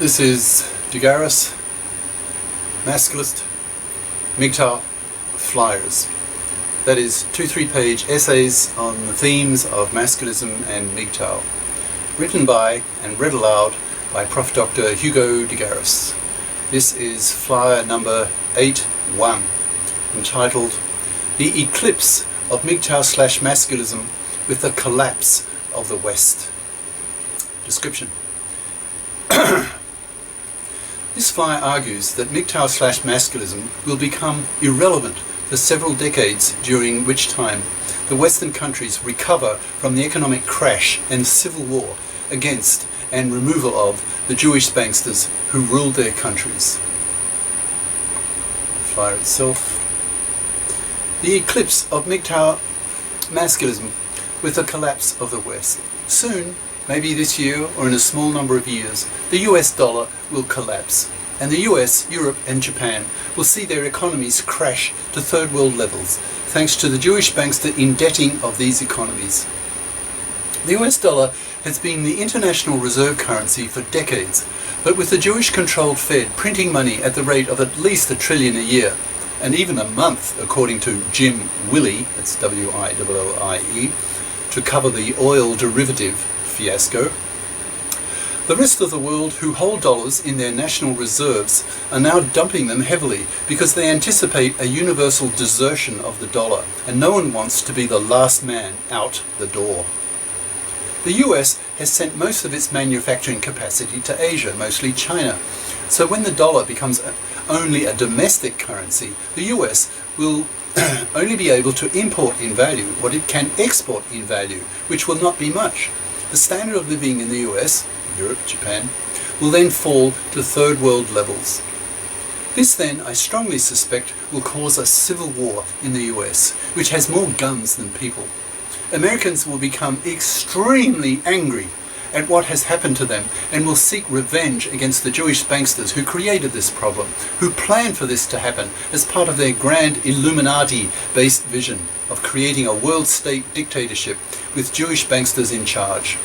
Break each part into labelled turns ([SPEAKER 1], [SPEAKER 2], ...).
[SPEAKER 1] This is Garis, Masculist, MGTOW flyers. That is 2 3-page essays on the themes of masculism and MGTOW, written by and read aloud by Prof. Dr. Hugo de Garis. This is flyer number 8.1, entitled The Eclipse of MGTOW/Masculism with the Collapse of the West. Description. This flyer argues that MGTOW/Masculism will become irrelevant for several decades, during which time the Western countries recover from the economic crash and civil war against and removal of the Jewish banksters who ruled their countries. The flyer itself. The eclipse of MGTOW/Masculism with the collapse of the West. Soon, maybe this year or in a small number of years, the US dollar will collapse, and the US, Europe and Japan will see their economies crash to third world levels, thanks to the Jewish bankster indebting of these economies. The US dollar has been the international reserve currency for decades, but with the Jewish-controlled Fed printing money at the rate of at least $1 trillion a year, and even a month, according to Jim Willie, that's W-I-L-L-I-E, to cover the oil derivative fiasco. The rest of the world who hold dollars in their national reserves are now dumping them heavily because they anticipate a universal desertion of the dollar, and no one wants to be the last man out the door. The US has sent most of its manufacturing capacity to Asia, mostly China. So when the dollar becomes only a domestic currency, the US will only be able to import in value what it can export in value, which will not be much. The standard of living in the US, Europe, Japan, will then fall to third world levels. This then, I strongly suspect, will cause a civil war in the US, which has more guns than people. Americans will become extremely angry at what has happened to them and will seek revenge against the Jewish banksters who created this problem, who planned for this to happen as part of their grand Illuminati-based vision of creating a world state dictatorship with Jewish banksters in charge,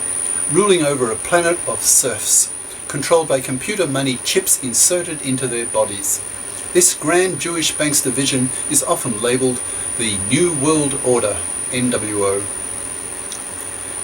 [SPEAKER 1] ruling over a planet of serfs, controlled by computer money chips inserted into their bodies. This grand Jewish bankster vision is often labelled the New World Order, NWO.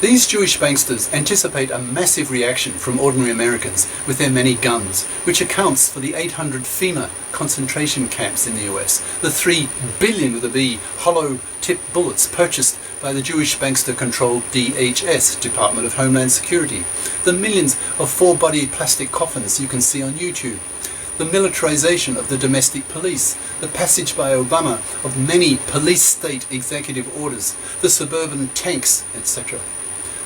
[SPEAKER 1] These Jewish banksters anticipate a massive reaction from ordinary Americans with their many guns, which accounts for the 800 FEMA concentration camps in the US, the 3 billion with a B hollow-tipped bullets purchased by the Jewish bankster-controlled DHS, Department of Homeland Security, the millions of 4-body plastic coffins you can see on YouTube, the militarization of the domestic police, the passage by Obama of many police state executive orders, the suburban tanks, etc.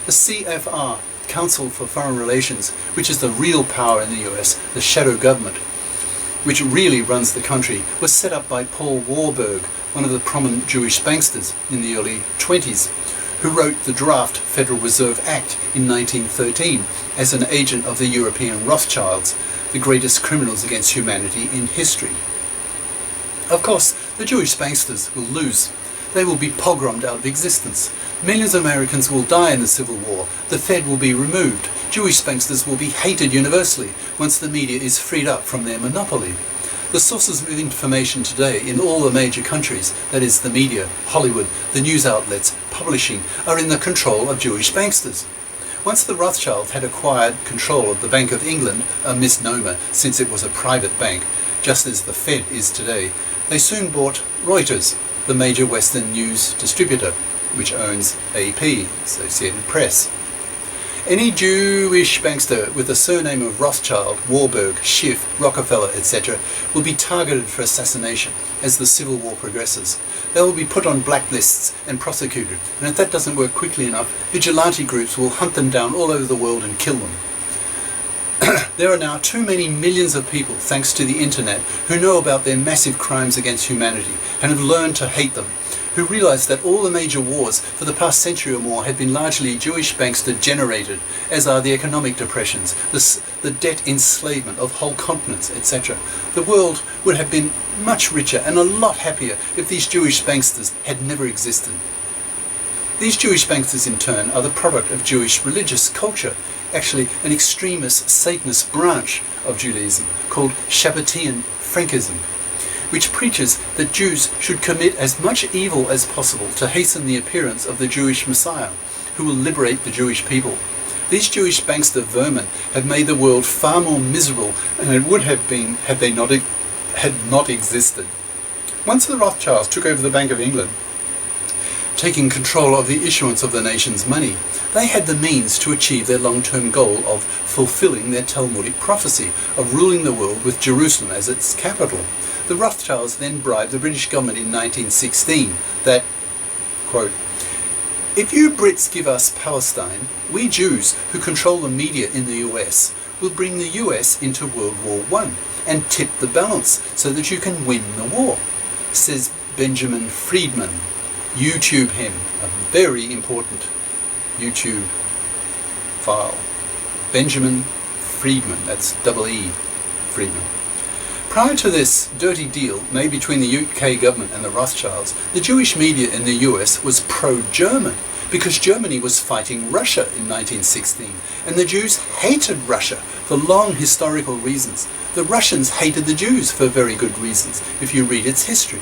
[SPEAKER 1] The CFR, Council for Foreign Relations, which is the real power in the US, the shadow government, which really runs the country, was set up by Paul Warburg, one of the prominent Jewish banksters in the early 20s, who wrote the draft Federal Reserve Act in 1913 as an agent of the European Rothschilds, the greatest criminals against humanity in history. Of course, the Jewish banksters will lose. They will be pogromed out of existence. Millions of Americans will die in the Civil War. The Fed will be removed. Jewish banksters will be hated universally once the media is freed up from their monopoly. The sources of information today in all the major countries, that is the media, Hollywood, the news outlets, publishing, are in the control of Jewish banksters. Once the Rothschilds had acquired control of the Bank of England, a misnomer since it was a private bank, just as the Fed is today, they soon bought Reuters, the major Western news distributor, which owns AP, Associated Press. Any Jewish bankster with the surname of Rothschild, Warburg, Schiff, Rockefeller, etc. will be targeted for assassination as the Civil War progresses. They will be put on blacklists and prosecuted, and if that doesn't work quickly enough, vigilante groups will hunt them down all over the world and kill them. There are now too many millions of people, thanks to the internet, who know about their massive crimes against humanity and have learned to hate them, who realize that all the major wars for the past century or more have been largely Jewish bankster generated, as are the economic depressions, the debt enslavement of whole continents, etc. The world would have been much richer and a lot happier if these Jewish banksters had never existed. These Jewish banksters in turn are the product of Jewish religious culture, actually an extremist Satanist branch of Judaism called Shabbatean Frankism, which preaches that Jews should commit as much evil as possible to hasten the appearance of the Jewish Messiah, who will liberate the Jewish people. These Jewish bankster vermin have made the world far more miserable than it would have been had they not existed. Once the Rothschilds took over the Bank of England, taking control of the issuance of the nation's money, they had the means to achieve their long-term goal of fulfilling their Talmudic prophecy of ruling the world with Jerusalem as its capital. The Rothschilds then bribed the British government in 1916 that, quote, "If you Brits give us Palestine, we Jews who control the media in the US will bring the US into World War I and tip the balance so that you can win the war," says Benjamin Friedman. YouTube him, a very important YouTube file. Benjamin Friedman, that's E Friedman. Prior to this dirty deal made between the UK government and the Rothschilds, the Jewish media in the US was pro-German because Germany was fighting Russia in 1916, and the Jews hated Russia for long historical reasons. The Russians hated the Jews for very good reasons, if you read its history.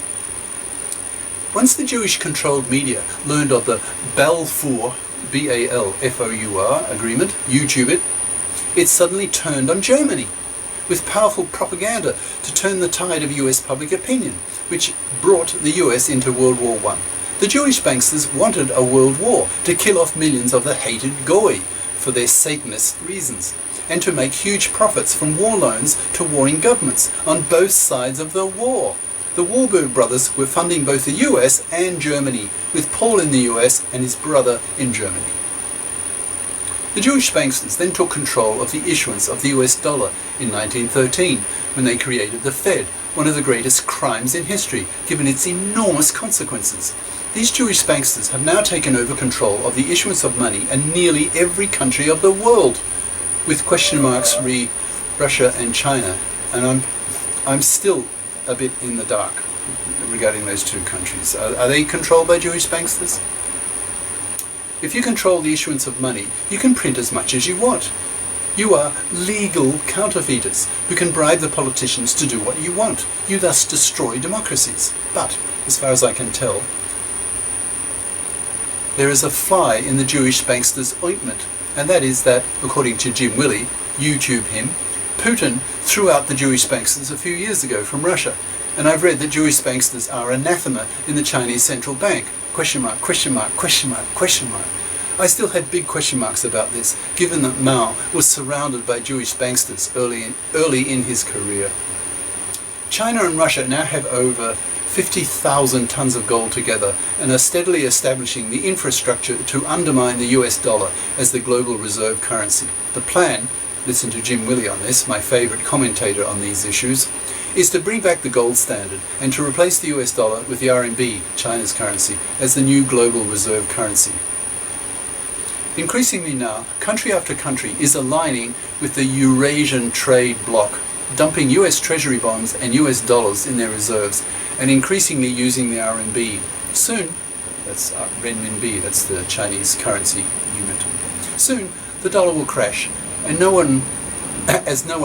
[SPEAKER 1] Once the Jewish-controlled media learned of the Balfour, B-A-L-F-O-U-R, agreement, YouTube it, it suddenly turned on Germany with powerful propaganda to turn the tide of US public opinion, which brought the US into World War I. The Jewish banksters wanted a world war to kill off millions of the hated Goy for their Satanist reasons, and to make huge profits from war loans to warring governments on both sides of the war. The Warburg brothers were funding both the US and Germany, with Paul in the US and his brother in Germany. The Jewish banksters then took control of the issuance of the US dollar in 1913, when they created the Fed, one of the greatest crimes in history, given its enormous consequences. These Jewish banksters have now taken over control of the issuance of money in nearly every country of the world, with question marks re Russia and China, and I'm still a bit in the dark regarding those two countries. Are they controlled by Jewish banksters? If you control the issuance of money, you can print as much as you want. You are legal counterfeiters who can bribe the politicians to do what you want. You thus destroy democracies. But, as far as I can tell, there is a fly in the Jewish banksters' ointment, and that is that, according to Jim Willey, YouTube him, Putin threw out the Jewish banksters a few years ago from Russia, and I've read that Jewish banksters are anathema in the Chinese central bank. Question mark, question mark, question mark, question mark. I still had big question marks about this, given that Mao was surrounded by Jewish banksters early in his career. China and Russia now have over 50,000 tons of gold together and are steadily establishing the infrastructure to undermine the US dollar as the global reserve currency. The plan, listen to Jim Willey on this, my favourite commentator on these issues, is to bring back the gold standard and to replace the US dollar with the RMB, China's currency, as the new global reserve currency. Increasingly now, country after country is aligning with the Eurasian trade bloc, dumping US Treasury bonds and US dollars in their reserves, and increasingly using the RMB. Soon, that's renminbi, that's the Chinese currency unit. Soon, the dollar will crash, and no one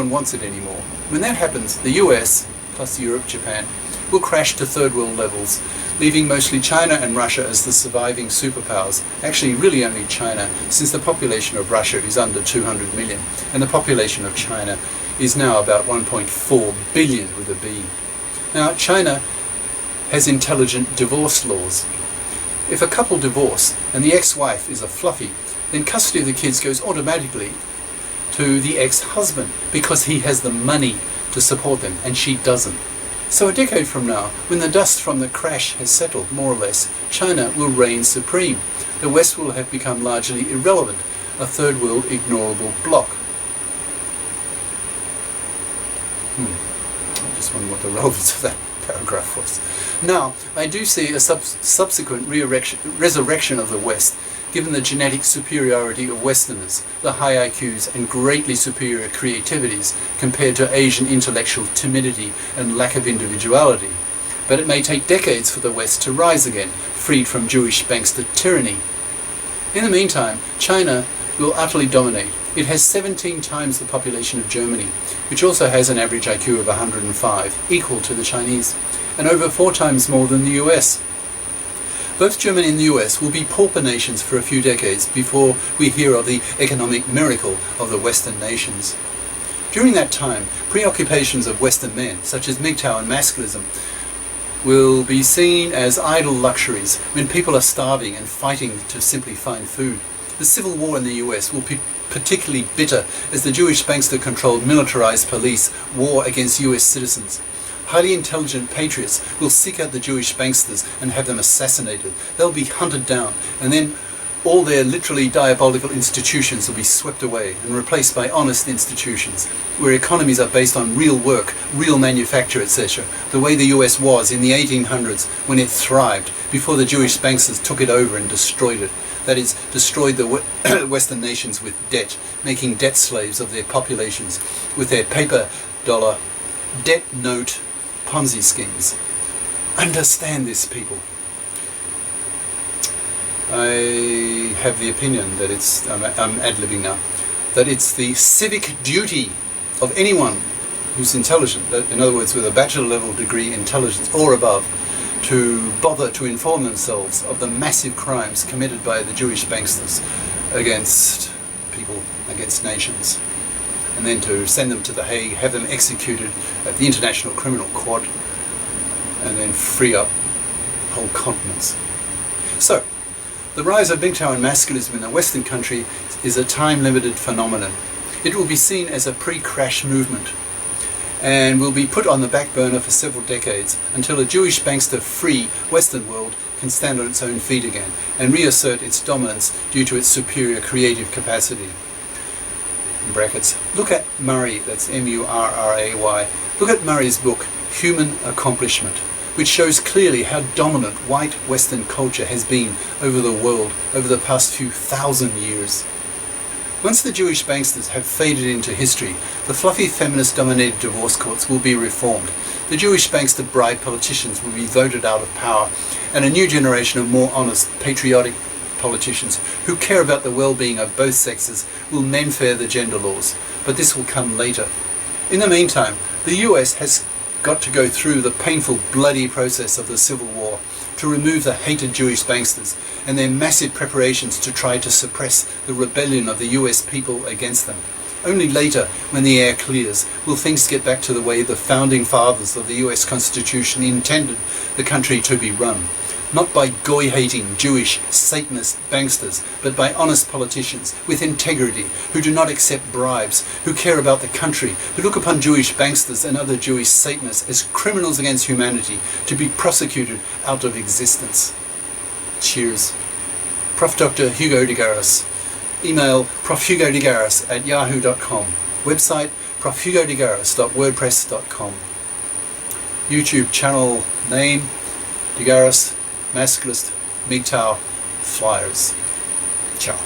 [SPEAKER 1] wants it anymore. When that happens, the US, plus Europe, Japan, will crash to third world levels, leaving mostly China and Russia as the surviving superpowers. Actually, really only China, since the population of Russia is under 200 million, and the population of China is now about 1.4 billion with a B. Now, China has intelligent divorce laws. If a couple divorce and the ex-wife is a fluffy, then custody of the kids goes automatically to the ex-husband because he has the money to support them and she doesn't. So a decade from now, when the dust from the crash has settled, more or less, China will reign supreme. The West will have become largely irrelevant, a third world ignorable bloc. I just wonder what the relevance of that paragraph was. Now, I do see a subsequent resurrection of the West, given the genetic superiority of Westerners, the high IQs and greatly superior creativities compared to Asian intellectual timidity and lack of individuality. But it may take decades for the West to rise again, freed from Jewish bankster tyranny. In the meantime, China will utterly dominate, It has 17 times the population of Germany, which also has an average IQ of 105, equal to the Chinese, and over 4 times more than the US. Both Germany and the US will be pauper nations for a few decades before we hear of the economic miracle of the Western nations. During that time, preoccupations of Western men, such as MGTOW and Masculism, will be seen as idle luxuries when people are starving and fighting to simply find food. The civil war in the US will be particularly bitter as the Jewish bankster-controlled militarized police war against US citizens. Highly intelligent patriots will seek out the Jewish banksters and have them assassinated. They'll be hunted down, and then all their literally diabolical institutions will be swept away and replaced by honest institutions, where economies are based on real work, real manufacture, etc., the way the US was in the 1800s when it thrived, before the Jewish banksters took it over and destroyed it. That is, destroyed the Western nations with debt, making debt slaves of their populations with their paper dollar, debt note, Ponzi schemes. Understand this, people. I have the opinion that I'm ad-libbing now, that it's the civic duty of anyone who's intelligent, in other words with a bachelor level degree intelligence or above, to bother to inform themselves of the massive crimes committed by the Jewish banksters against people, against nations, and then to send them to The Hague, have them executed at the International Criminal Court, and then free up whole continents. So, the rise of MGTOW and Masculism in the Western country is a time-limited phenomenon. It will be seen as a pre-crash movement and will be put on the back burner for several decades until a Jewish bankster-free Western world can stand on its own feet again and reassert its dominance due to its superior creative capacity. In brackets, look at Murray, that's M-U-R-R-A-Y, look at Murray's book, Human Accomplishment, which shows clearly how dominant white Western culture has been over the world over the past few thousand years. Once the Jewish banksters have faded into history, the fluffy feminist-dominated divorce courts will be reformed. The Jewish bankster bride politicians will be voted out of power, and a new generation of more honest, patriotic politicians who care about the well-being of both sexes will men-fair the gender laws. But this will come later. In the meantime, the US has got to go through the painful, bloody process of the Civil War to remove the hated Jewish banksters and their massive preparations to try to suppress the rebellion of the US people against them. Only later, when the air clears, will things get back to the way the founding fathers of the US Constitution intended the country to be run. Not by goy-hating Jewish Satanist banksters, but by honest politicians with integrity, who do not accept bribes, who care about the country, who look upon Jewish banksters and other Jewish Satanists as criminals against humanity, to be prosecuted out of existence. Cheers. Prof. Dr. Hugo de Garis. Email profhugodegaris@yahoo.com. Website profhugodegaris.wordpress.com. YouTube channel name De Garis, Masculist, MGTOW, Flyers. Ciao.